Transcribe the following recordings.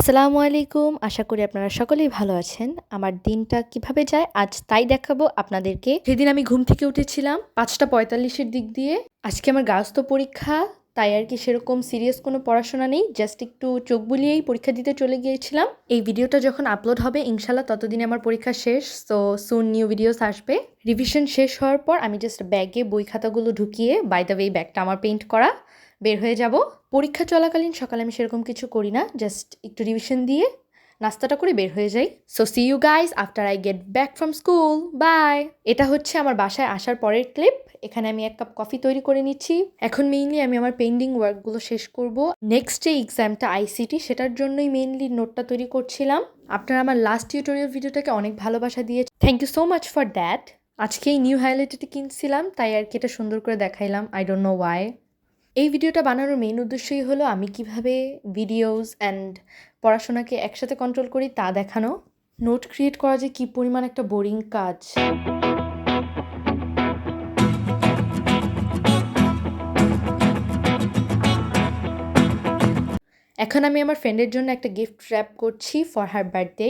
আসসালামু আলাইকুম। আশা করি আপনারা সকলেই ভালো আছেন। আমার দিনটা কিভাবে যায় আজ তাই দেখাবো আপনাদেরকে। সেদিন আমি ঘুম থেকে উঠেছিলাম ৫টা ৪৫ এর দিক দিয়ে। আজকে আমার গার্হস্থ্য পরীক্ষা, তাই আর কি সেরকম সিরিয়াস কোনো পড়াশোনা নেই। জাস্ট একটু চোখ বুলিয়েই পরীক্ষা দিতে চলে গিয়েছিলাম। এই ভিডিওটা যখন আপলোড হবে ইনশাআল্লাহ ততদিনে আমার পরীক্ষা শেষ। সো সুন নিউ ভিডিওস আসবে। রিভিশন শেষ হওয়ার পর আমি জাস্ট ব্যাগে বই খাতাগুলো ঢুকিয়ে, বাই দ্য ওয়ে ব্যাগটা আমার পেইন্ট করা, বের হয়ে যাব। পরীক্ষা চলাকালীন সকালে আমি সেরকম কিছু করি না, জাস্ট একটু রিভিশন দিয়ে নাস্তাটা করে বের হয়ে যাই। So see you guys after I get back from school. Bye. এটা হচ্ছে আমার বাসায় আসার পরের ক্লিপ। এখানে আমি 1 কাপ কফি তৈরি করে নিচ্ছি। এখন মেইনলি আমি আমার পেন্ডিং ওয়ার্কগুলো শেষ করব। নেক্সট যে এক্সামটা আইসিটি, সেটার জন্যই মেইনলি নোটটা তৈরি করছিলাম। আপনারা আমার লাস্ট টিউটোরিয়াল ভিডিওটাকে অনেক ভালোবাসা দিয়ে, thank you so much for that. আজকে এই নিউ হাইলাইটটি কিনছিলাম, তাই আর কি এটা সুন্দর করে দেখাইলাম। I don't know Y. এই ভিডিওটা বানানোর মেইন উদ্দেশ্যই হলো আমি কিভাবে ভিডিওস অ্যান্ড পড়াশোনাকে একসাথে কন্ট্রোল করি তা দেখানো। নোট ক্রিয়েট করা যে কী পরিমাণ একটা বোরিং কাজ। এখন আমি আমার ফ্রেন্ডের জন্য একটা গিফট র্যাপ করছি ফর হার বার্থডে।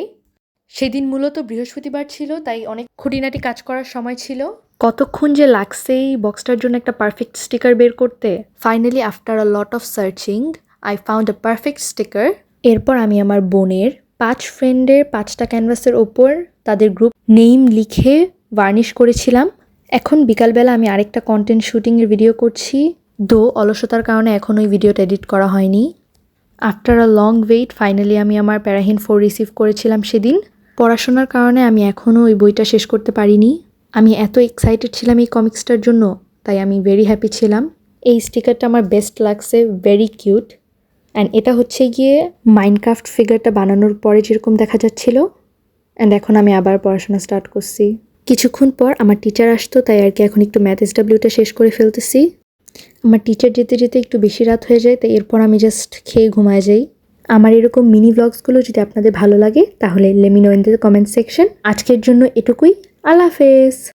সেদিন মূলত বৃহস্পতিবার ছিল, তাই অনেক খুঁটিনাটি কাজ করার সময় ছিল। কতক্ষণ যে লাগছে এই বক্সটার জন্য একটা পারফেক্ট স্টিকার বের করতে। Finally after a lot of searching I found a perfect sticker. এরপর আমি আমার বোনের 5 ফ্রেন্ডের 5টা ক্যানভাসের ওপর তাদের গ্রুপ নেম লিখে ভার্নিশ করেছিলাম। এখন বিকালবেলা আমি আরেকটা কন্টেন্ট শুটিংয়ের ভিডিও করছি, দো অলসতার কারণে এখন ওই ভিডিওটা এডিট করা হয়নি। After a long wait finally আমি আমার প্যারাহিন 4 রিসিভ করেছিলাম সেদিন। পড়াশোনার কারণে আমি এখনও ওই বইটা শেষ করতে পারিনি। আমি এত এক্সাইটেড ছিলাম এই কমিক্সটার জন্য, তাই আমি ভেরি হ্যাপি ছিলাম। এই স্টিকারটা আমার বেস্ট লাগছে, ভেরি কিউট। অ্যান্ড এটা হচ্ছে গিয়ে মাইনক্রাফট ফিগারটা বানানোর পরে যেরকম দেখা যাচ্ছিল। অ্যান্ড এখন আমি আবার পড়াশোনা স্টার্ট করছি। কিছুক্ষণ পর আমার টিচার আসতো, তাই আর কি এখন একটু ম্যাথ এসডাব্লিউটা শেষ করে ফেলতেছি। আমার টিচার যেতে যেতে একটু বেশি রাত হয়ে যায়, তাই এরপর আমি জাস্ট খেয়ে ঘুমায় যাই। আমার এরকম মিনি ব্লগসগুলো যদি আপনাদের ভালো লাগে তাহলে let me no in the comment section. আজকের জন্য এটুকুই। আল্লাহ হাফেজ।